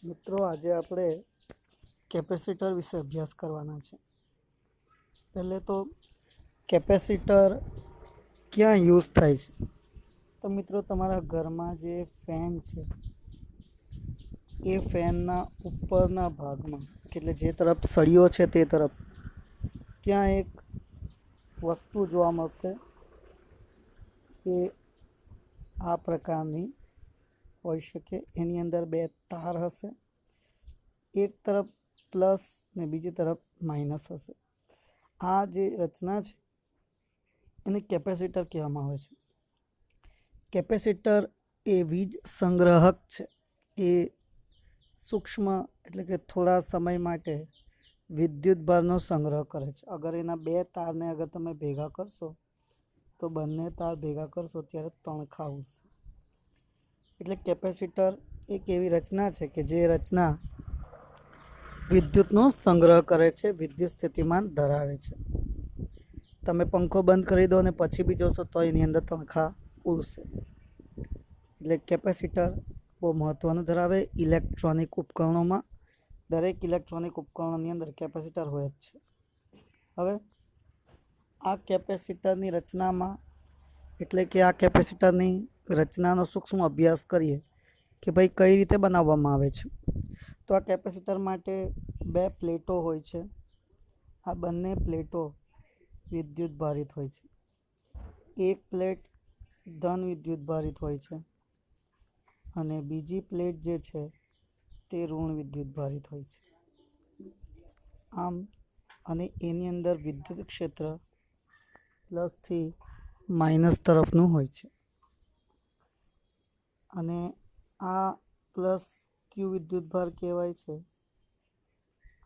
મિત્રો આજે આપણે કેપેસિટર વિશે અભ્યાસ કરવાના છે। પહેલે તો કેપેસિટર ક્યાં યુઝ થાય છે? તો મિત્રો તમારા ઘરમાં જે ફેન છે એ ફેનના ઉપરના ભાગમાં એટલે જે તરફ સળિયો છે તે તરફ ત્યાં એક વસ્તુ જોવા મળશે કે આ પ્રકારની હોઈ શકે। એની અંદર બે તાર હશે, એક તરફ પ્લસ ને બીજી તરફ માઇનસ હશે। આ જે રચના છે એને કેપેસિટર કહેવામાં આવે છે। કેપેસિટર એ વીજ સંગ્રાહક છે। એ સૂક્ષ્મ એટલે કે થોડા સમય માટે વિદ્યુત ભારનો સંગ્રહ કરે છે। અગર એના બે તારને અગર તમે ભેગા કરશો તો બંને તાર ભેગા કરશો ત્યારે તણખા ઉઠશે। એટલે કેપેસિટર એક એવી રચના છે કે જે રચના વિદ્યુતનો સંગ્રહ કરે છે, વિદ્યુત સ્થિતિમાન ધરાવે છે। તમે પંખો બંધ કરી દો અને પછી બી જોશો તો એની અંદર તણખા ઉડશે। એટલે કેપેસિટર બહુ મહત્વનું ધરાવે ઇલેક્ટ્રોનિક ઉપકરણોમાં। દરેક ઇલેક્ટ્રોનિક ઉપકરણોની અંદર કેપેસિટર હોય જ છે। હવે આ કેપેસિટરની રચનામાં એટલે કે આ કેપેસિટરની રચનાનો સૂક્ષ્મ અભ્યાસ કરીએ કે ભાઈ કઈ રીતે બનાવવામાં આવે છે। તો આ કેપેસિટર માટે બે પ્લેટો હોય છે। આ બંને પ્લેટો વિદ્યુત ભારિત હોય છે। એક પ્લેટ ધન વિદ્યુત ભારિત હોય છે અને બીજી પ્લેટ જે છે તે ઋણ વિદ્યુત ભારિત હોય છે। આમ અને એની અંદર વિદ્યુત ક્ષેત્ર પ્લસથી માઇનસ તરફનું હોય છે અને આ પ્લસ ક્યુ વિદ્યુત ભાર કહેવાય છે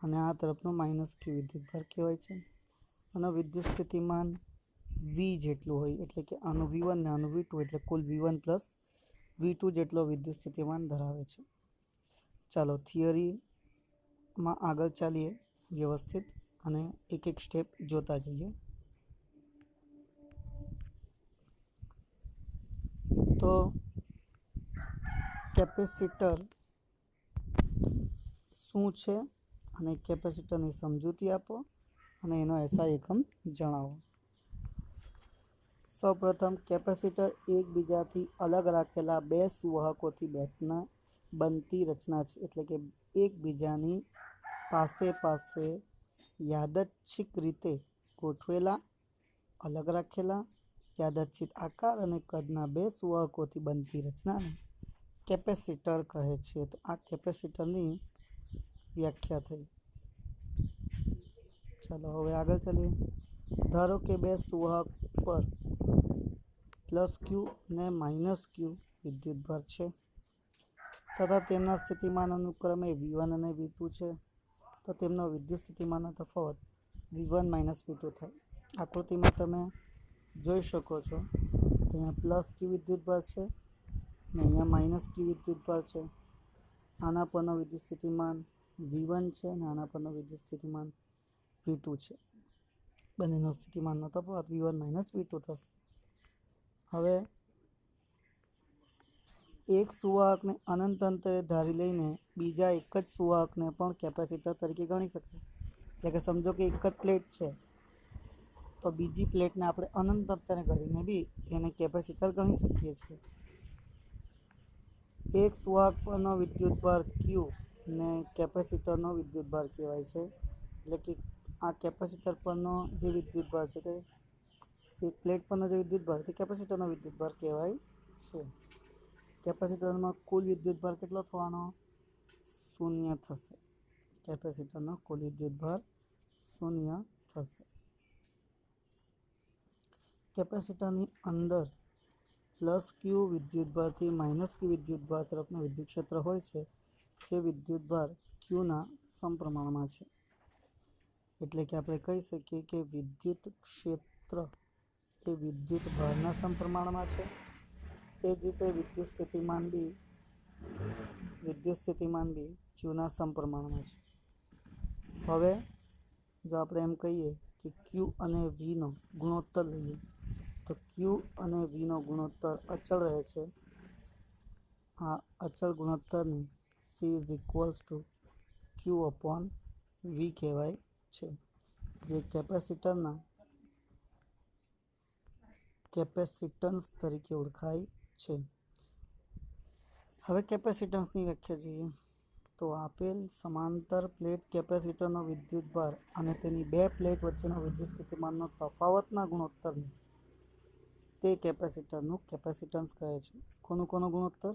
અને આ તરફનો માઇનસ ક્યુ વિદ્યુત ભાર કહેવાય છે। અને વિદ્યુત સ્થિતિમાન વી જેટલું હોય એટલે કે આનું V1 ને આનું V2 એટલે કુલ V1 પ્લસ V2 જેટલો વિદ્યુત સ્થિતિમાન ધરાવે છે। ચાલો થિયરીમાં આગળ ચાલીએ વ્યવસ્થિત અને એક એક સ્ટેપ જોતા જઈએ। તો કેપેસિટર શું છે અને કેપેસિટરની સમજૂતી આપો અને એનો SI એકમ જણાવો। સૌપ્રથમ કેપેસિટર એકબીજાથી અલગ રાખેલા બે સુવાહકોથી બનતી રચના છે। એટલે કે એકબીજાની પાસે યાદચ્છિક રીતે ગોઠવેલા, અલગ રાખેલા, યાદચ્છિક આકાર અને કદના બે સુવાહકોથી બનતી રચનાને કેપેસિટર કહે છે। તો આ કેપેસિટરની વ્યાખ્યા થઈ। ચાલો હવે આગળ ચાલીએ। ધારો કે બે સુવાહક પર પ્લસ ક્યુ ને માઇનસ ક્યુ વિદ્યુતભાર છે તથા તેમના સ્થિતિમાન અનુક્રમે V1 અને V2 છે। તો તેમનો વિદ્યુત સ્થિતિમાનનો તફાવત V1 માઇનસ V2 થાય। આકૃતિમાં તમે જોઈ શકો છો કે અહીંયા પ્લસ ક્યુ વિદ્યુતભાર છે ને અહીંયા માઇનસ ક્યુ વિદ્યુતભાર છે। આના પરનો વિદ્યુત સ્થિતિમાન V1 છે અને આના પરનો વિદ્યુત સ્થિતિમાન V2 છે। બંનેનો સ્થિતિમાનનો તફાવત V1 માઇનસ V2 થશે। હવે એક સુવાહકને અનંત અંતરે ધારી લઈને બીજા એક જ સુવાહકને પણ કેપેસિટર તરીકે ગણી શકાય। એટલે કે સમજો કે એક જ પ્લેટ છે તો બીજી પ્લેટને આપણે અનંત અંતરે કરીને બી એને કેપેસિટર ગણી શકીએ છીએ। એક સુવાહક પરનો વિદ્યુતભાર Q ને કેપેસિટરનો વિદ્યુતભાર કહેવાય છે। એટલે કે આ કેપેસિટર પરનો જે વિદ્યુતભાર છે તે એક પ્લેટ પરનો જે વિદ્યુતભાર તે કેપેસિટરનો વિદ્યુતભાર કહેવાય છે। કેપેસિટરમાં કુલ વિદ્યુતભાર કેટલો થવાનો? 0 થશે। કેપેસિટરનો કુલ વિદ્યુતભાર 0 થશે। કેપેસિટરની અંદર પ્લસ ક્યુ વિદ્યુતભારથી માઇનસ ક્યુ વિદ્યુતભાર તરફનો વિદ્યુત ક્ષેત્ર હોય છે તે વિદ્યુતભાર ક્યુના સમપ્રમાણમાં છે। એટલે કે આપણે કહી શકીએ કે વિદ્યુત ક્ષેત્ર એ વિદ્યુત ભારના સમપ્રમાણમાં છે। તે જ રીતે વિદ્યુત સ્થિતિમાન બી ક્યુના સમપ્રમાણમાં છે। હવે જો આપણે એમ કહીએ કે ક્યુ અને વીનો ગુણોત્તર લઈએ તો ક્યુ અને વીનો ગુણોત્તર અચળ રહે છે। આ અચળ ગુણોત્તરની C is equals to Q upon V કહેવાય છે, જે કેપેસિટરના કેપેસિટન્સ તરીકે ઓળખાય છે. હવે કેપેસિટન્સની વ્યાખ્યા જોઈએ તો આપેલ સમાંતર પ્લેટ કેપેસિટરનો વિદ્યુતભાર અને તેની બે પ્લેટ વચ્ચેનો વિદ્યુત સ્થિતિમાનનો તફાવતના ગુણોત્તરને તે કેપેસિટરનું કેપેસિટન્સ કહે છે. કોનો ગુણોત્તર?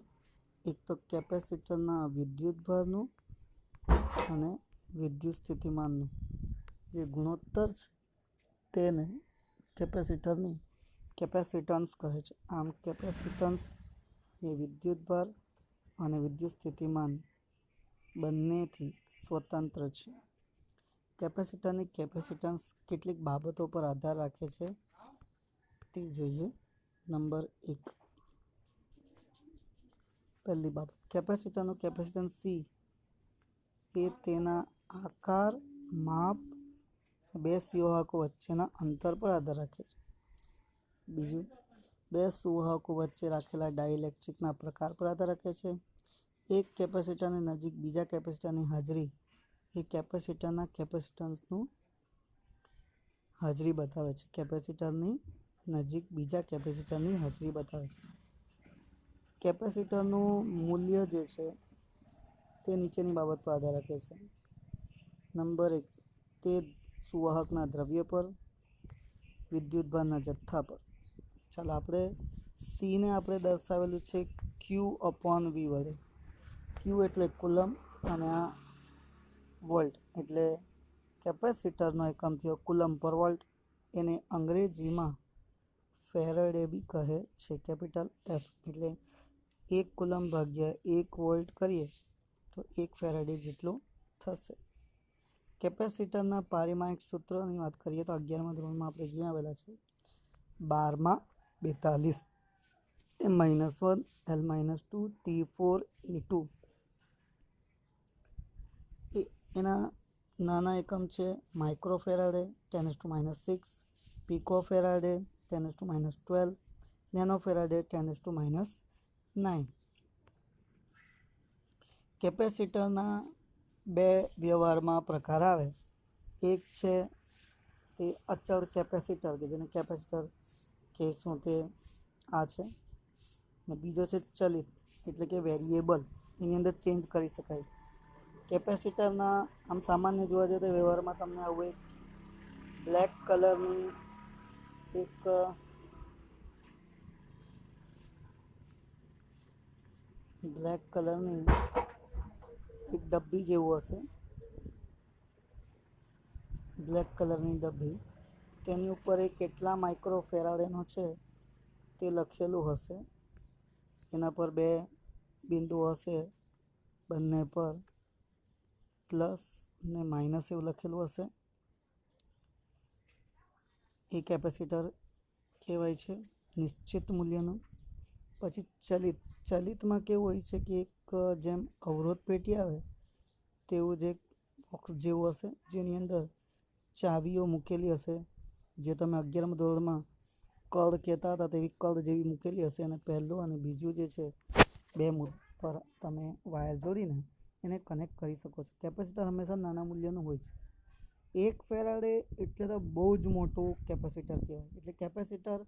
એક તો કેપેસિટરના વિદ્યુતભારનું અને વિદ્યુત સ્થિતિમાનનું જે ગુણોત્તર છે તેને કેપેસિટરની કેપેસિટન્સ કહે છે. આમ કેપેસિટન્સ એ વિદ્યુતભાર અને વિદ્યુત સ્થિતિમાન બંનેથી સ્વતંત્ર છે. કેપેસિટરની કેપેસિટન્સ કેટલીક બાબતો પર આધાર રાખે છે તે જોઈએ. નંબર 1, પહેલી બાબત, કેપેસિટરનું કેપેસિટન્સ સી એ તેના આકાર, માપ, બે સુવાહકો વચ્ચેના અંતર પર આધાર રાખે છે. બીજું, બે સુવાહકો વચ્ચે રાખેલા ડાઇલેક્ટ્રિકના પ્રકાર પર આધાર રાખે છે. એક કેપેસિટરની નજીક બીજા કેપેસિટરની હાજરી એ કેપેસિટરના કેપેસિટન્સનું હાજરી બતાવે છે. કેપેસિટરની નજીક બીજા કેપેસિટરની હાજરી બતાવે છે. કેપેસિટરનું મૂલ્ય જે છે તે નીચેની બાબત પર આધાર રાખે છે. નંબર 1, તે સુવાહકના દ્રવ્ય પર, વિદ્યુતભારના જથ્થા પર. ચાલો આપણે સીને આપણે દર્શાવેલું છે ક્યુ અપોન વી વડે. ક્યુ એટલે કુલમ અને આ વોલ્ટ એટલે કેપેસિટરનો એકમ થયો કુલમ પર વોલ્ટ. એને અંગ્રેજીમાં ફેરાડે બી કહે છે. કેપિટલ એફ એટલે 1 કુલમ ભાગ્યા 1 વોલ્ટ કરીએ તો 1 ફેરાડે જેટલું થશે. કેપેસિટરના પારિમાણિક સૂત્રોની વાત કરીએ તો 11મા ધોરણમાં આપણે જોઈ આવેલા છે. 12માં 42 એ -1 L-2 T4A2 એના નાના એકમ છે માઇક્રોફેરાડે 10⁻⁶, પિકોફેરાડે 10⁻12, નેનોફેરાડે 10⁻9. કેપેસિટરના બે વ્યવહારમાં પ્રકાર આવે. એક છે તે અચળ કેપેસિટર કે જેને કેપેસિટર કહેશું તે આ છે, ને બીજો છે ચલિત એટલે કે વેરિયેબલ, એની અંદર ચેન્જ કરી શકાય. કેપેસિટરના આમ સામાન્ય જોવા જઈએ તો વ્યવહારમાં તમને આવું એક બ્લેક કલરની એક ડબ્બી જેવું હશે. બ્લેક કલરની ડબ્બી, તેની ઉપર એ કેટલા માઇક્રોફેરાડેનો છે તે લખેલું હશે. એના પર બે બિંદુ હશે, બંને પર પ્લસ ને માઇનસ એવું લખેલું હશે. એ કેપેસિટર કહેવાય છે નિશ્ચિત મૂલ્યનું. પછી ચલિતમાં કેવું હોય છે કે એક જેમ અવરોધ પેટી આવે તેવું જ એક બોક્સ જેવું હશે, જેની અંદર ચાવીઓ મૂકેલી હશે, જે તમે 11મા ધોરણમાં કળ કહેતા હતા તેવી કળ જેવી મૂકેલી હશે. અને પહેલું અને બીજું જે છે બે પર તમે વાયર જોડીને એને કનેક્ટ કરી શકો છો. કેપેસિટર હંમેશા નાના મૂલ્યનું હોય છે. 1 ફેરાડે એટલે તો બહુ જ મોટું કેપેસિટર કહેવાય. એટલે કેપેસિટર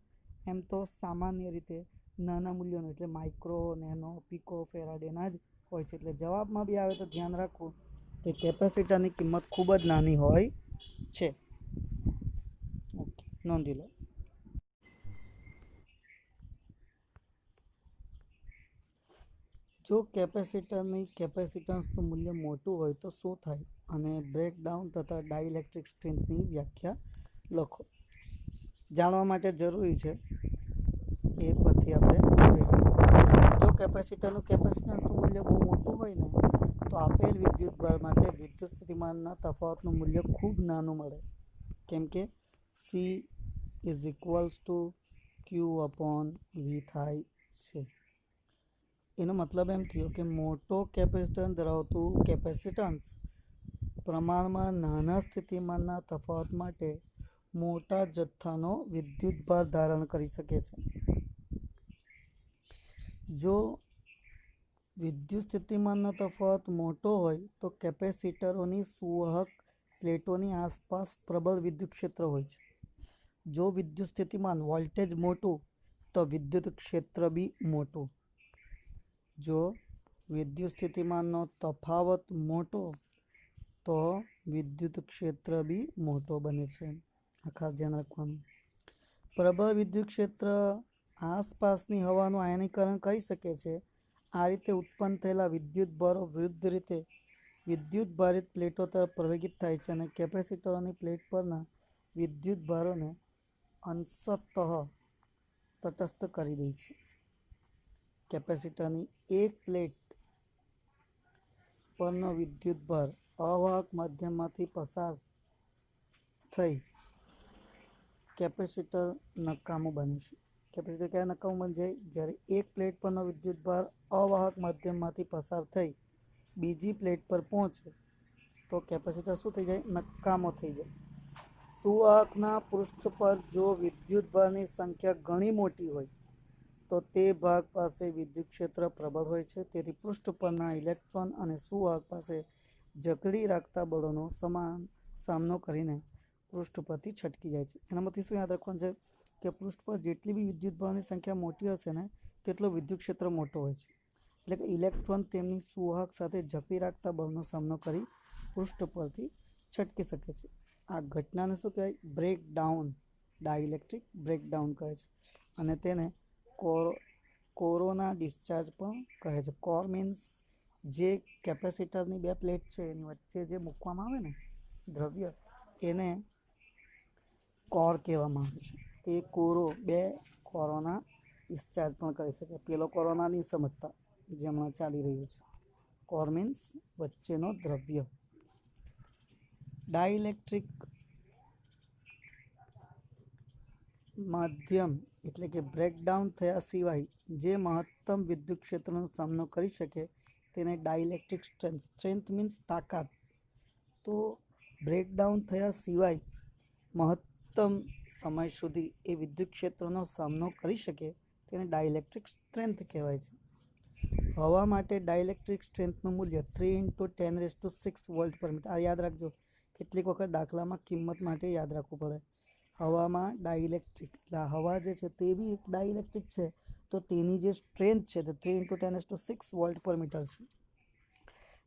એમ તો સામાન્ય રીતે નાના મૂલ્યનું એટલે માઇક્રો, નેનો, પિકો ફેરાડેના જ હોય છે. એટલે જવાબમાં બી આવે તો ધ્યાન રાખવું કે કેપેસિટરની કિંમત ખૂબ જ નાની હોય છે. ઓકે, નોંધી લો. જો કેપેસિટરની કેપેસિટન્સનું મૂલ્ય મોટું હોય તો શું થાય? અને બ્રેકડાઉન તથા ડાઇલેક્ટ્રિક સ્ટ્રેન્થની વ્યાખ્યા લખો. જાણવા માટે જરૂરી છે એ પરથી આપણે જોઈએ. જો કેપેસિટરનું કેપેસિટન્સનું મૂલ્ય બહુ મોટું હોય ને તો આપેલ વિદ્યુતભાર માટે વિદ્યુત સ્થિતિમાનના તફાવતનું મૂલ્ય ખૂબ નાનું મળે. કેમ કે C is equals to Q upon V થાય છે. એનો મતલબ એમ થયો કે મોટો કેપેસિટન્સ ધરાવતું કેપેસિટન્સ પ્રમાણમાં નાના સ્થિતિમાનના તફાવત માટે મોટા જથ્થાનો વિદ્યુતભાર ધારણ કરી શકે છે. જો વિદ્યુત સ્થિતિમાનનો તફાવત મોટો હોય તો કેપેસિટરોની સુવાહક પ્લેટોની આસપાસ પ્રબળ વિદ્યુત ક્ષેત્ર હોય છે. જો વિદ્યુત સ્થિતિમાન વોલ્ટેજ મોટું તો વિદ્યુત ક્ષેત્ર બી મોટું. જો વિદ્યુત સ્થિતિમાનનો તફાવત મોટો તો વિદ્યુત ક્ષેત્ર બી મોટો બને છે. આ ખાસ ધ્યાન રાખવાનું. પ્રબળ વિદ્યુત ક્ષેત્ર આસપાસની હવાનું આયનીકરણ કરી શકે છે. આ રીતે ઉત્પન્ન થયેલા વિદ્યુત ભારો વિરુદ્ધ રીતે વિદ્યુત ભારિત પ્લેટો તરફ પ્રવેગિત થાય છે અને કેપેસિટરોની પ્લેટ પરના વિદ્યુત ભારોને અંશતઃ તટસ્થ કરી દે છે. કેપેસિટરની એક પ્લેટ પરનો વિદ્યુત ભાર અવાહક માધ્યમમાંથી પસાર થઈ કેપેસિટર નકામું બને છે. કેપેસિટર ક્યારે નકામું બની જાય? જ્યારે એક પ્લેટ પરનો વિદ્યુત ભાર અવાહક માધ્યમમાંથી પસાર થઈ બીજી પ્લેટ પર પહોંચે તો કેપેસિટર શું થઈ જાય? નકામો થઈ જાય. સુવાહકના પૃષ્ઠ પર જો વિદ્યુત ભારની સંખ્યા ઘણી મોટી હોય તો તે ભાગ પાસે વિદ્યુત ક્ષેત્ર પ્રબળ હોય છે. તેથી પૃષ્ઠ પરના ઇલેક્ટ્રોન અને સુવાહક પાસે જકડી રાખતા બળોનો સામનો કરીને પૃષ્ઠ પરથી છટકી જાય છે. એનામાંથી શું યાદ રાખવાનું છે કે પૃષ્ઠ પર જેટલી બી વિદ્યુત ભારની સંખ્યા મોટી હશે ને તેટલો વિદ્યુત ક્ષેત્ર મોટો હોય છે. એટલે કે ઇલેક્ટ્રોન તેમની સુવાહક સાથે જકડી રાખતા બળનો સામનો કરી પૃષ્ઠ પરથી છટકી શકે છે. આ ઘટનાને શું કહેવાય? બ્રેકડાઉન, ડાઇલેક્ટ્રિક બ્રેકડાઉન કહે છે અને તેને કોરોના ડિસ્ચાર્જ પણ કહે છે. કોર મીન્સ જે કેપેસિટરની બે પ્લેટ છે એની વચ્ચે જે મૂકવામાં આવે ને દ્રવ્ય એને કોર કહેવામાં આવે છે. તે બે કોરોના ડિસ્ચાર્જ પણ કરી શકે. પેલો કોરોના નહીં સમજતા જે હમણાં ચાલી રહ્યું છે. કોર મીન્સ વચ્ચેનો દ્રવ્ય. ડાઇલેક્ટ્રિક માધ્યમ એટલે કે બ્રેકડાઉન થયા સિવાય જે મહત્તમ વિદ્યુત ક્ષેત્રનો સામનો કરી શકે તેને ડાઇલેક્ટ્રિક સ્ટ્રેન્થ મીન્સ તાકાત. તો બ્રેકડાઉન થયા સિવાય મહત્તમ સમય સુધી એ વિદ્યુત ક્ષેત્રનો સામનો કરી શકે તેને ડાઇલેક્ટ્રિક સ્ટ્રેન્થ કહેવાય છે. હવા માટે ડાઇલેક્ટ્રિક સ્ટ્રેન્થનું મૂલ્ય 3 × 10⁶ વોલ્ટ પર મીટર. આ યાદ રાખજો. કેટલીક વખત દાખલામાં કિંમત માટે યાદ રાખવું પડે. હવામાં ડાઇલેક્ટ્રિક એટલે હવા જે છે તે બી એક ડાઇલેક્ટ્રિક છે તો તેની જે સ્ટ્રેન્થ છે તે 3 × 10⁶ વોલ્ટ પર મીટર છે.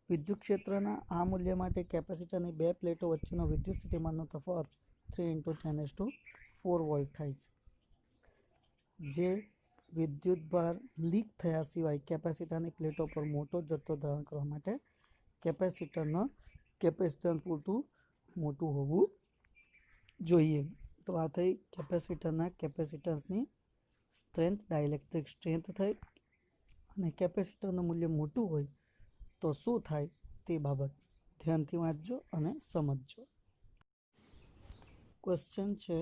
વિદ્યુત ક્ષેત્રના આ મૂલ્ય માટે કેપેસિટરની બે પ્લેટો વચ્ચેનો વિદ્યુત સ્થિતિમાનનો તફાવત 3 × 10⁴ વોલ્ટ થાય છે. જે વિદ્યુત ભાર લીક થયા સિવાય કેપેસિટરની પ્લેટો પર મોટો જથ્થો ધારણ કરવા માટે કેપેસિટર પૂરતું મોટું હોવું જોઈએ. તો આ થઈ કેપેસિટન્સની સ્ટ્રેન્થ, ડાઇલેક્ટ્રિક સ્ટ્રેન્થ થઈ. અને કેપેસિટરનું મૂલ્ય મોટું હોય તો શું થાય તે બાબત ધ્યાનથી વાંચજો અને સમજજો. ક્વેશ્ચન છે,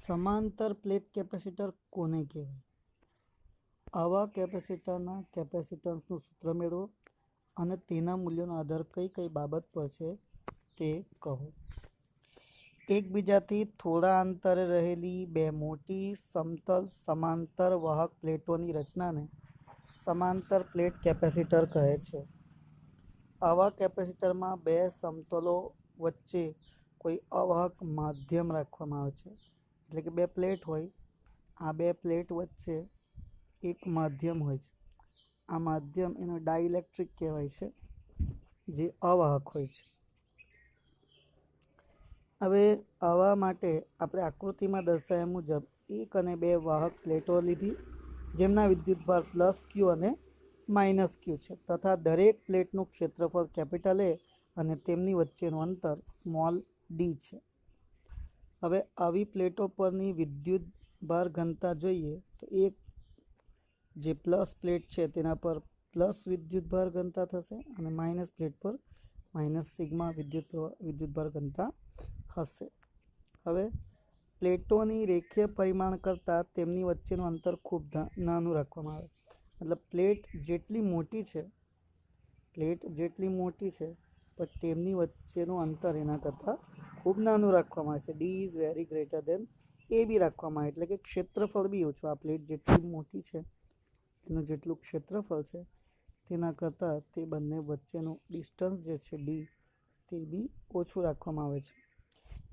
સમાંતર પ્લેટ કેપેસિટર કોને કહેવાય? આવા કેપેસિટરના કેપેસિટન્સનું સૂત્ર મેળવો અને તેના મૂલ્યનો આધાર કઈ કઈ બાબત પર છે તે કહો. એકબીજાથી થોડા અંતરે રહેલી બે મોટી સમતલ સમાંતર વાહક પ્લેટોની રચનાને સમાંતર પ્લેટ કેપેસિટર કહે છે. આવા કેપેસિટરમાં બે સમતલો વચ્ચે કોઈ અવાહક માધ્યમ રાખવામાં આવે છે. એટલે કે બે પ્લેટ હોય, આ બે પ્લેટ વચ્ચે એક માધ્યમ હોય છે. આ માધ્યમ એનો ડાઇલેક્ટ્રિક કહેવાય છે, જે અવાહક હોય છે. હવે આવા માટે આપણે આકૃતિમાં દર્શાવ્યા મુજબ એક અને બે વાહક પ્લેટો લીધી જેમના વિદ્યુતભાર +Q અને -Q છે તથા દરેક પ્લેટનું ક્ષેત્રફળ કેપિટલ A અને તેમની વચ્ચેનું અંતર સ્મોલ d છે. હવે આવી પ્લેટો પરની વિદ્યુતભાર ઘનતા જોઈએ તો એક જે પ્લસ પ્લેટ છે તેના પર પ્લસ વિદ્યુતભાર ઘનતા થશે અને માઇનસ પ્લેટ પર -σ વિદ્યુતભાર ઘનતા હશે. હવે પ્લેટોની રેખીય પરિમાણ કરતાં તેમની વચ્ચેનું અંતર ખૂબ નાનું રાખવામાં આવે. મતલબ પ્લેટ જેટલી મોટી છે પણ તેમની વચ્ચેનું અંતર એના કરતાં ખૂબ નાનું રાખવામાં આવે છે. d is very greater than a બી રાખવામાં આવે એટલે કે ક્ષેત્રફળ બી ઓછું. આ પ્લેટ જેટલી મોટી છે એનું જેટલું ક્ષેત્રફળ છે તેના કરતાં તે બંને વચ્ચેનું ડિસ્ટન્સ જે છે ડી તે બી ઓછું રાખવામાં આવે છે.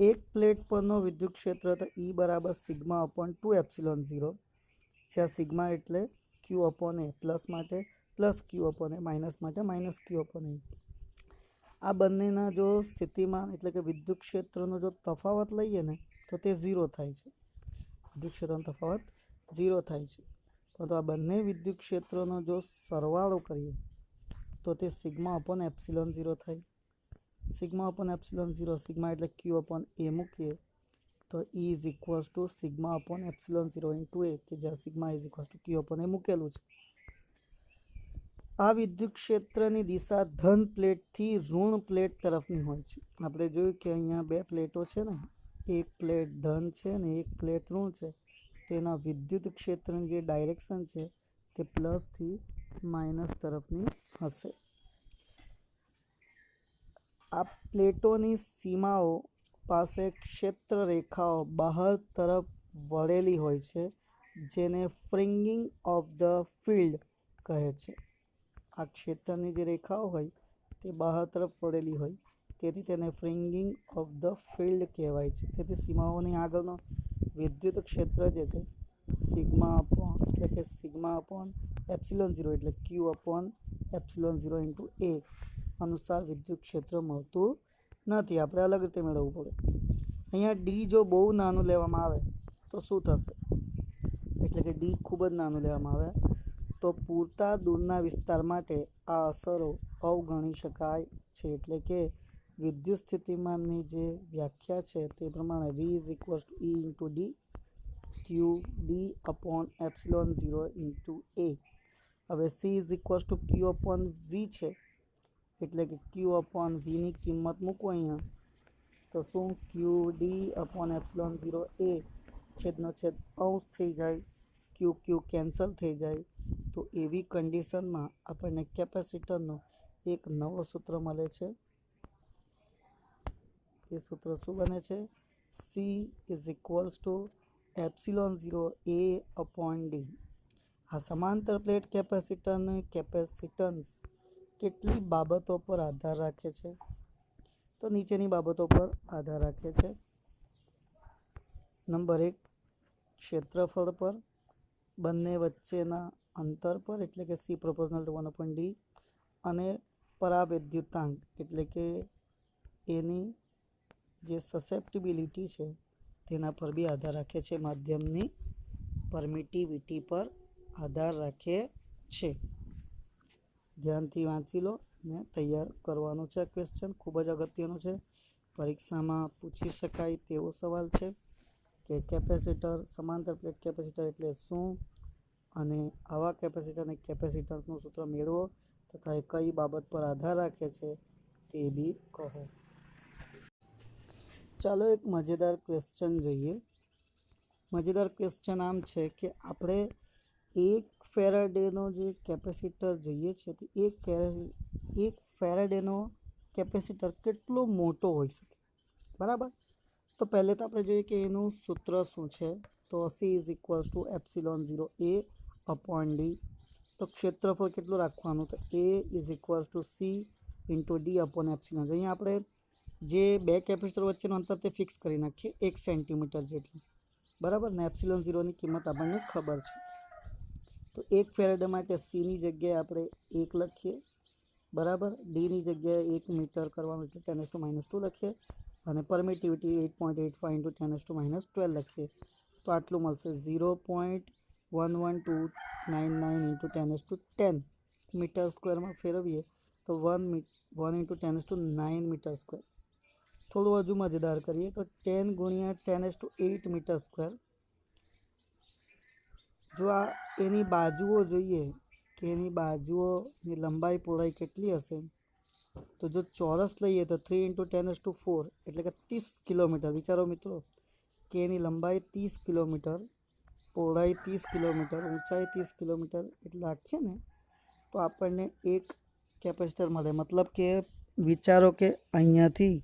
એક પ્લેટ પરનો વિદ્યુત ક્ષેત્ર તો E બરાબર સિગ્મા અપોન 2ε0, જ્યાં સિગ્મા એટલે ક્યુ અપોન એ, પ્લસ માટે પ્લસ ક્યુ અપોન એ, માઇનસ માટે માઇનસ ક્યુ અપોન એ. આ બંનેના જો સ્થિતિમાન એટલે કે વિદ્યુત ક્ષેત્રનો જો તફાવત લઈએ ને તો તે 0 થાય છે. વિદ્યુત ક્ષેત્રનો તફાવત 0 થાય છે. તો આ બંને વિદ્યુત ક્ષેત્રોનો જો સરવાળો કરીએ તો તે સિગ્મા અપોન એપ્સિલોન 0 થાય. સિગ્મા અપોન એપ્સિલોન 0, સિગ્મા એટલે ક્યુ અપોન એ મૂકીએ તો E is equals to sigma upon epsilon 0 into A, કે જ્યાં sigma is equals to Q upon A મૂકેલું છે. આ વિદ્યુત ક્ષેત્રની દિશા ધન પ્લેટથી ઋણ પ્લેટ તરફની હોય છે. આપણે જોયું કે અહીંયા બે પ્લેટો છે ને, એક પ્લેટ ધન છે ને એક પ્લેટ ઋણ છે. તેના વિદ્યુત ક્ષેત્રની જે ડાયરેક્શન છે તે પ્લસથી માઇનસ તરફની હશે. આ પ્લેટોની સીમાઓ પાસે ક્ષેત્ર રેખાઓ બહાર તરફ વળેલી હોય છે, જેને ફ્રિંગિંગ ઓફ ધ ફિલ્ડ કહે છે. આ ક્ષેત્રની જે રેખાઓ હોય તે બહાર તરફ વળેલી હોય, તેથી તેને ફ્રિંગિંગ ઓફ ધ ફિલ્ડ કહેવાય છે. તેથી સીમાઓની આગળનો વિદ્યુત ક્ષેત્ર જે છે સિગ્મા અપોન એટલે કે સિગ્મા અપોન એપ્સિલોન 0 એટલે ક્યુ અપોન એપ્સિલોન 0 ઇન્ટુ એ અનુસાર વિદ્યુત ક્ષેત્ર મળતું નથી. આપણે અલગ રીતે મેળવવું પડે. અહીંયા ડી જો બહુ નાનું લેવામાં આવે તો શું થશે, એટલે કે ડી ખૂબ જ નાનું લેવામાં આવે તો પૂરતા દૂરના વિસ્તાર માટે આ અસરો અવગણી શકાય છે. એટલે કે વિદ્યુત સ્થિતિમાનની જે વ્યાખ્યા છે તે પ્રમાણે V is equals to E into D Q D upon epsilon 0 into A. હવે C is equals to Q upon V છે, એટલે કે ક્યુ અપોન વીની કિંમત મૂકો અહીંયા તો શું ક્યુ ડી અપોન એપ્સિલોન 0 એ છેદનો છેદ અંશ થઈ જાય, ક્યુ ક્યુ કેન્સલ થઈ જાય. તો એવી કન્ડિશનમાં આપણને કેપેસિટરનો એક નવો સૂત્ર મળે છે. એ સૂત્ર શું બને છે? C is equals two epsilon 0 A upon D. આ સમાંતર પ્લેટ કેપેસિટરનું કેપેસિટન્સ કેટલી બાબતો પર આધાર રાખે છે? તો નીચેની બાબતો પર આધાર રાખે છે. નંબર 1, ક્ષેત્રફળ પર, બંને વચ્ચેના અંતર પર એટલે કે C proportional two 1 upon D, અને પરાવૈદ્યુતાંક એટલે કે એની જે સસેપ્ટિબિલિટી છે તેના પર બી આધાર રાખે છે. માધ્યમની પરમિટિવિટી પર આધાર રાખે છે. ધ્યાનથી વાંચી લો ને તૈયાર કરવાનું છે. ક્વેશ્ચન ખૂબ જ અગત્યનું છે, પરીક્ષામાં પૂછી શકાય તેવો સવાલ છે કે કેપેસિટર, સમાંતર પ્લેટ કેપેસિટર એટલે શું, અને આવા કેપેસિટર અને કેપેસિટન્સનું સૂત્ર મેળવો તથા એ કઈ બાબત પર આધાર રાખે છે તે બી કહો. ચાલો એક મજેદાર ક્વેશ્ચન જોઈએ. મજેદાર ક્વેશ્ચન આમ છે કે આપણે 1 ફેરાડેનો જે કેપેસિટર જોઈએ છે તે 1 ફેરાડેનો કેપેસિટર કેટલો મોટો હોઈ શકે, બરાબર? તો પહેલે તો આપણે જોઈએ કે એનું સૂત્ર શું છે. તો C is equals two epsilon 0 A upon D. તો ક્ષેત્રફળ કેટલું રાખવાનું, તો A is equals two C into D upon epsilon. અહીંયા આપણે જે બે કેપેસિટર વચ્ચેનું અંતર તે ફિક્સ કરી નાખીએ 1 સેન્ટીમીટર જેટલું, બરાબર ને? એપ્સિલોન 0ની કિંમત આપણને ખબર છે. તો 1 ફેરાડે માટે Cની જગ્યાએ આપણે 1 લખીએ, બરાબર. ડીની જગ્યાએ 1 મીટર કરવાનું એટલે 10⁻² લખીએ, અને પરમિટિવિટી 8.85 ઇન્ટુ 10⁻12 લખીએ તો આટલું મળશે. 0.11299 ઇન્ટુ 10⁻10 મીટર સ્ક્વેરમાં ફેરવીએ તો 1 ઇન્ટુ 10⁻9 મીટર સ્ક્વેર. થોડું હજુ મજેદાર કરીએ તો 10 ગુણ્યા 10⁸ મીટર સ્ક્વેર. જો આ એની બાજુઓ જોઈએ કે એની બાજુઓની લંબાઈ પહોળાઈ કેટલી હશે, તો જો ચોરસ લઈએ તો 3 ઇન્ટુ 10⁴ એટલે કે 30 કિલોમીટર. વિચારો મિત્રો કે એની લંબાઈ 30 કિલોમીટર, પહોળાઈ 30 કિલોમીટર, ઊંચાઈ 30 કિલોમીટર એટલે રાખીએ ને તો આપણને એક કેપેસિટર મળે. મતલબ કે વિચારો કે અહીંયાથી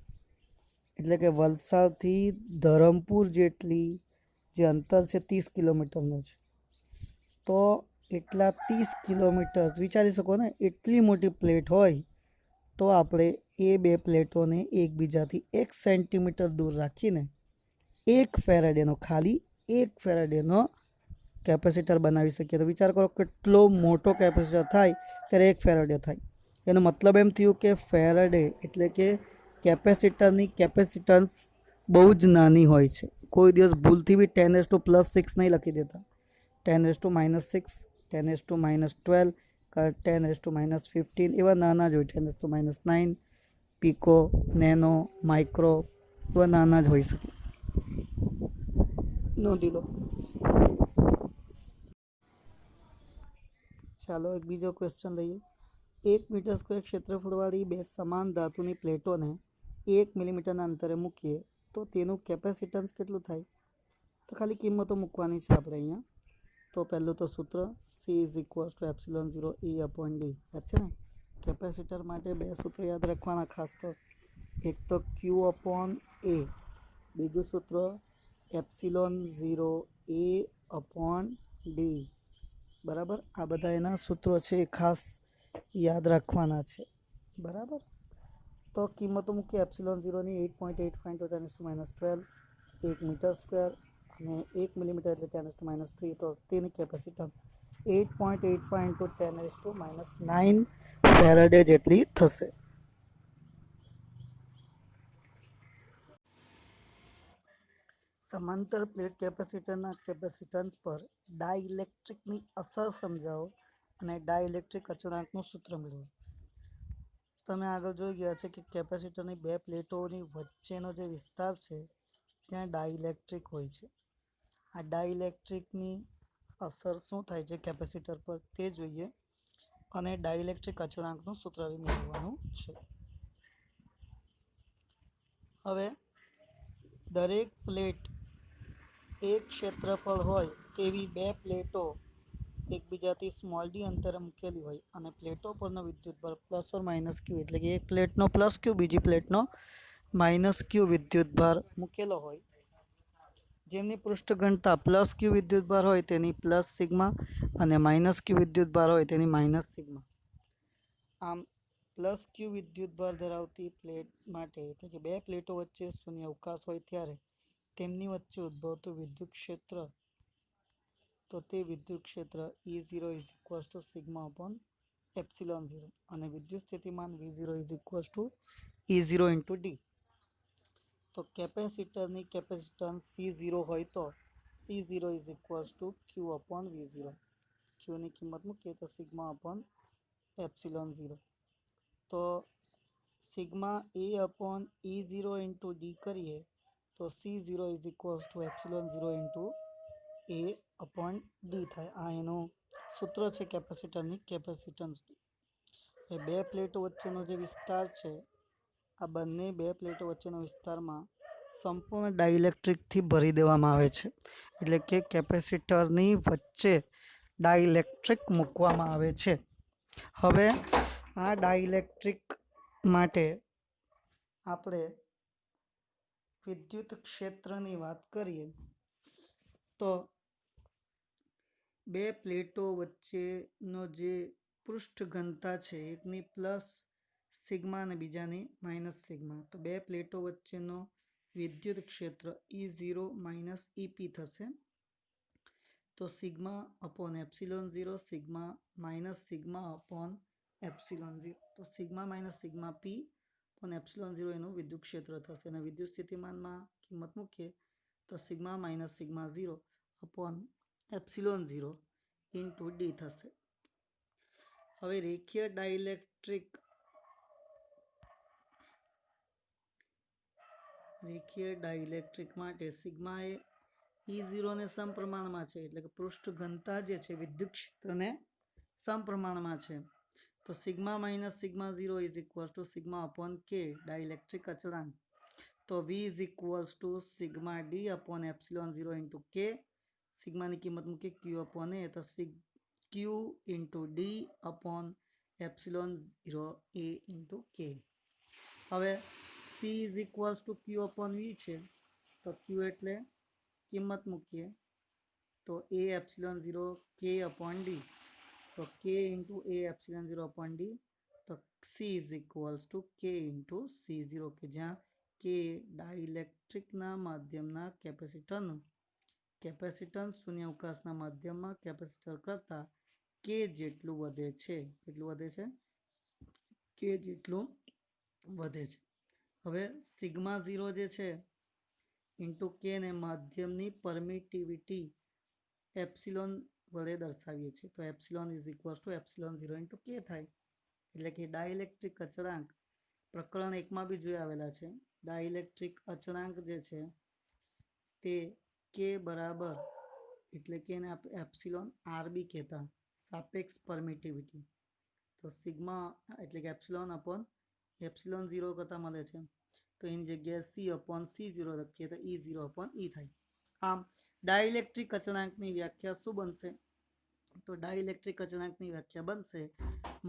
એટલે કે વલસાડથી ધરમપુર જેટલી જે અંતર છે 30 કિલોમીટરનું છે, તો એટલા 30 કિલોમીટર વિચારી શકો ને, એટલી મોટી પ્લેટ હોય તો આપણે એ બે પ્લેટોને એકબીજાથી 1 સેન્ટીમીટર દૂર રાખીને 1 ફેરાડેનો, ખાલી 1 ફેરાડેનો કેપેસિટર બનાવી શકીએ. તો વિચાર કરો કેટલો મોટો કેપેસિટર થાય ત્યારે 1 ફેરાડે થાય. એનો મતલબ એમ થયું કે ફેરાડે એટલે કે કેપેસિટરની કેપેસિટન્સ બહુ જ નાની હોય છે. કોઈ દિવસ ભૂલથી બી 10⁻⁻6 નહીં લખી દેતા. 10⁻⁻6, 10⁻⁻12, 10⁻⁻15 એવા નાના જ હોય. 10⁻⁻9, પીકો, નેનો, માઇક્રો એવા નાના જ હોઈ શકે. નોંધી લો. ચાલો એક બીજો ક્વેશ્ચન લઈએ. 1 મીટર સ્ક્વેર ક્ષેત્રફળવાળી બે સમાન ધાતુની પ્લેટોને 1 મિલીમીટરના અંતરે મૂકીએ તો તેનું કેપેસિટન્સ કેટલું થાય? તો ખાલી કિંમતો મૂકવાની છે આપણે અહીંયા. તો પહેલું તો સૂત્ર C=ε0 E/d. યાદ છે ને? કેપેસિટર માટે બે સૂત્ર યાદ રાખવાના ખાસ. તો એક તો Q/A, બીજું સૂત્ર ε0 A/d. બરાબર, આ બધા એના સૂત્રો છે, એ ખાસ યાદ રાખવાના છે. બરાબર, તો કિંમતો મૂકીએ. ε0ની 8.85 × 10⁻12 1 મીટર સ્ક્વેર અને 1 મિલીમીટર એટલે 10⁻³ તો તેની કેપેસિટન્સ 8.85 × 10⁻⁹ ફેરાડે જેટલી થશે. સમાંતર પ્લેટ કેપેસિટરના કેપેસિટન્સ પર ડાઇલેક્ટ્રિકની અસર સમજાવો અને ડાઇલેક્ટ્રિક અચળાંકનું સૂત્ર મેળવો. તમે આગળ જોઈ ગયા છે કે કેપેસિટરની બે પ્લેટોની વચ્ચેનો જે વિસ્તાર છે ત્યાં ડાઇલેક્ટ્રિક હોય છે. આ ડાઇલેક્ટ્રિકની અસર શું થાય છે કેપેસિટર પર તે જોઈએ અને ડાઇલેક્ટ્રિક અચળાંકનું સૂત્ર મેળવવાનું છે. હવે દરેક પ્લેટ એક ક્ષેત્રફળ હોય તેવી બે પ્લેટો એકબીજાથી સ્મોલ d અંતરે મૂકેલી હોય અને પ્લેટો પરનો વિદ્યુતભાર +/- q એટલે કે એક પ્લેટનો +q બીજી પ્લેટનો -q વિદ્યુતભાર મૂકેલો હોય. જેમની પૃષ્ઠ ઘનતા +q વિદ્યુતભાર હોય તેની +σ અને -q વિદ્યુતભાર હોય તેની -σ. આમ +q વિદ્યુતભાર ધરાવતી પ્લેટ માટે એટલે કે બે પ્લેટો વચ્ચે શૂન્ય અવકાશ હોય ત્યારે તેમની વચ્ચે ઉદ્ભવતું વિદ્યુત ક્ષેત્ર, તો તે વિદ્યુત ક્ષેત્ર E0 σ/ε0 અને વિદ્યુત સ્થિતિમાન V0 E0 × d. તો કેપેસિટરની કેપેસિટન્સ C0 હોય તો C0 Q/V0. Qની કિંમત મૂકીએ તો σ/ε0. તો σA/E0 × d કરીએ તો C0 ε0 × A/d થાય. આ એનું સૂત્ર છે કેપેસિટરની કેપેસિટન્સ. એ બે પ્લેટો વચ્ચેનો જે વિસ્તાર છે, આ બંને બે પ્લેટો વચ્ચેનો વિસ્તારમાં સંપૂર્ણ ડાઇલેક્ટ્રિકથી ભરી દેવામાં આવે છે. એટલે કે કેપેસિટરની વચ્ચે ડાઇલેક્ટ્રિક મૂકવામાં આવે છે. હવે આ ડાઇલેક્ટ્રિક માટે આપણે વિદ્યુત ક્ષેત્રની વાત કરીએ તો બે પ્લેટો વચ્ચેનો જે પૃષ્ઠ ઘનતા છે એકની +σ અને બીજાની -σ. તો બે પ્લેટો વચ્ચેનો વિદ્યુત ક્ષેત્ર E0 - EP થશે. તો σ/ε0 σ -σ/ε0 તો σ -σp/ε0 એનું વિદ્યુત ક્ષેત્ર થશે. અને વિદ્યુત સ્થિતિમાનમાં કિંમત મૂકીએ તો σ -σ0 ε0 × d થશે. હવે રેખીય ડાઇલેક્ટ્રિક માટે સિગ્મા એ E0 ને સમપ્રમાણમાં છે. એટલે કે પૃષ્ઠ ઘનતા જે છે વિદ્યુત ક્ષેત્રને સમપ્રમાણમાં છે. તો σ -σ0 σ/k ડાઇલેક્ટ્રિક અચળાંક. તો V = σ d/ε0 × k. સિગ્માની કિંમત મૂકીએ Q/A તો Q × d/ε0 A × k. હવે C = Q/V છે. તો Q એટલે કિંમત મૂકીએ तो A epsilon 0 K upon d, तो K into A epsilon 0 upon d, तो C is equals to K into C0 के જ્યાં K ડાઇલેક્ટ્રિકના માધ્યમના કેપેસિટરનું કેપેસિટન્સ શૂન્યાવકાશના માધ્યમમાં કેપેસિટર કરતાં K જેટલું વધે છે. કેટલું વધે છે? K જેટલું વધે છે. હવે સિગ્મા 0 જે છે ઇન્ટુ K ને માધ્યમની પરમિટિવિટી એપ્સિલોન વડે દર્શાવીએ છીએ. તો epsilon is equals two epsilon 0 into K થાય. એટલે કે ડાઇલેક્ટ્રિક અચળાંક પ્રકરણ 1 માં બી જોઈ આવેલા છે. ડાઇલેક્ટ્રિક અચળાંક જે છે તે K બરાબર, એટલે કે એને આપણે એપ્સિલોન આર બી કહેતા, સાપેક્ષ પરમિટિવિટી. તો સિગ્મા એટલે કે એપ્સિલોન અપોન એપ્સિલોન 0 કરતા મળે છે, તો એની જગ્યાએ C અપોન C0 લખીએ તો E0 અપોન E થાય. આમ ડાઇલેક્ટ્રિક અચળાંકની વ્યાખ્યા શું બનશે? તો ડાઇલેક્ટ્રિક અચળાંકની વ્યાખ્યા બનશે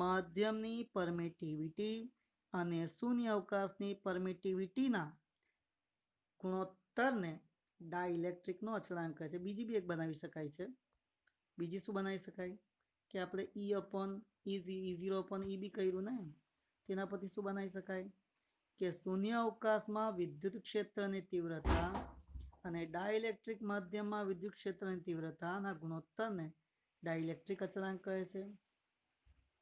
માધ્યમની પરમિટિવિટી અને શૂન્ય અવકાશની પરમિટિવિટીના ગુણોત્તરને ડાઇલેક્ટ્રિકનો અચળાંક કહે છે. બીજી બી એક બનાવી શકાય છે. બીજી શું બનાવી શકાય કે આપણે E upon E0 upon E બી કર્યું ને, તેના પરથી શું બનાવી શકાય કે શૂન્ય અવકાશમાં વિદ્યુત ક્ષેત્રની તીવ્રતા અને ડાઇલેક્ટ્રિક માધ્યમમાં વિદ્યુત ક્ષેત્રની તીવ્રતાના ગુણોત્તરને ડાઇલેક્ટ્રિક અચળાંક કહે છે.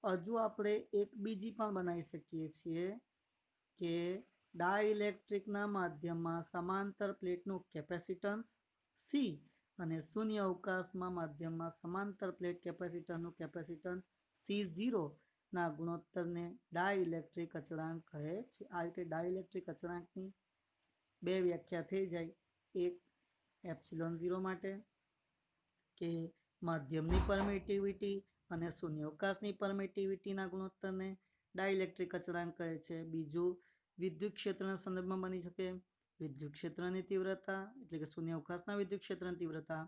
હજુ આપણે એક બીજી પણ બનાવી શકીએ છીએ કે ડાઇલેક્ટ્રિકના માધ્યમમાં સમાંતર પ્લેટનું કેપેસિટન્સ C અને શૂન્ય અવકાશમાં માધ્યમમાં સમાંતર પ્લેટ કેપેસિટરનું કેપેસિટન્સ C0 ના ગુણોત્તરને ડાઇલેક્ટ્રિક અચળાંક કહે છે. આ રીતે ડાઇલેક્ટ્રિક અચળાંકની બે વ્યાખ્યા થઈ જાય. એક એપ્સિલોન 0 માટે કે માધ્યમની પરમિટિવિટી અને શૂન્ય અવકાશની પરમિટિવિટીના ગુણોત્તરને ડાઇલેક્ટ્રિક અચળાંક કહે છે. બીજું વિદ્યુત ક્ષેત્રના સંદર્ભમાં બની શકે વિદ્યુત ક્ષેત્રની તીવ્રતા, એટલે કે શૂન્ય અવકાશના વિદ્યુત ક્ષેત્રની તીવ્રતા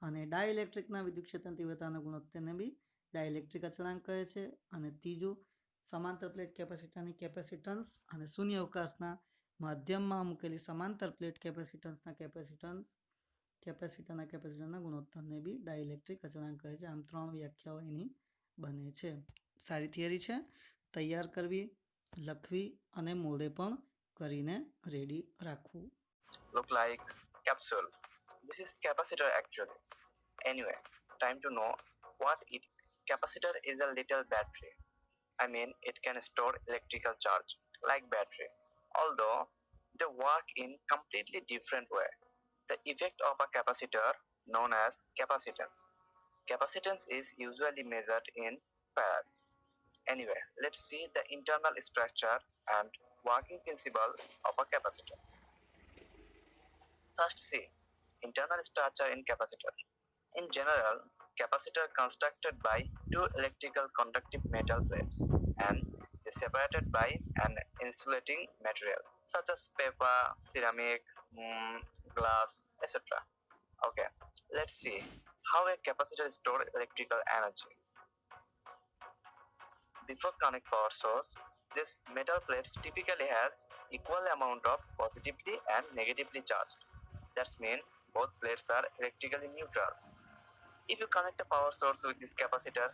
અને ડાઇલેક્ટ્રિકના વિદ્યુત ક્ષેત્રની તીવ્રતાના ગુણોત્તરને બી ડાઇલેક્ટ્રિક અચળાંક કહે છે. અને ત્રીજું સમાંતર પ્લેટ કેપેસિટરની કેપેસિટન્સ અને શૂન્ય અવકાશના માધ્યમમાં મૂકેલી સમાંતર પ્લેટ કેપેસિટન્સના કેપેસિટરના ગુણોત્તરને બી ડાઇલેક્ટ્રિક અચળાંક કહે છે. આમ ત્રણ વ્યાખ્યાઓ એની બને છે. સારી થિયરી છે, તૈયાર કરવી, લખવી અને મોડે પણ કરીને રેડી રાખવું. Look like capsule. This is capacitor actually. Anyway, time to know what it. Capacitor is a little battery. I mean, it can store electrical charge like battery, although they work in completely different way. The effect of a capacitor known as capacitance. Capacitance is usually measured in farad. Anyway, let's see the internal structure and working principle of a capacitor. First, see internal structure in capacitor. In general, capacitor constructed by two electrical conductive metal plates and is separated by an insulating material such as paper, ceramic, glass, etc. Okay, let's see how a capacitor stores electrical energy. Before connect power source, this metal plates typically has equal amount of positively and negatively charged. That means both plates are electrically neutral. If you connect a power source with this capacitor,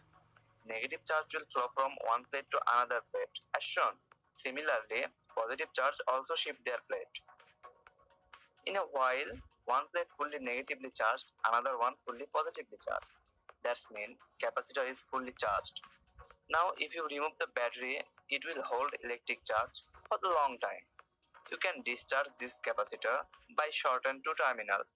negative charge will flow from one plate to another plate as shown. Similarly, positive charge also shift their plate. In a while, one plate fully negatively charged, another one fully positively charged. That means capacitor is fully charged. Now, if you remove the battery, it will hold electric charge for a long time. You can discharge this capacitor by shorten two terminal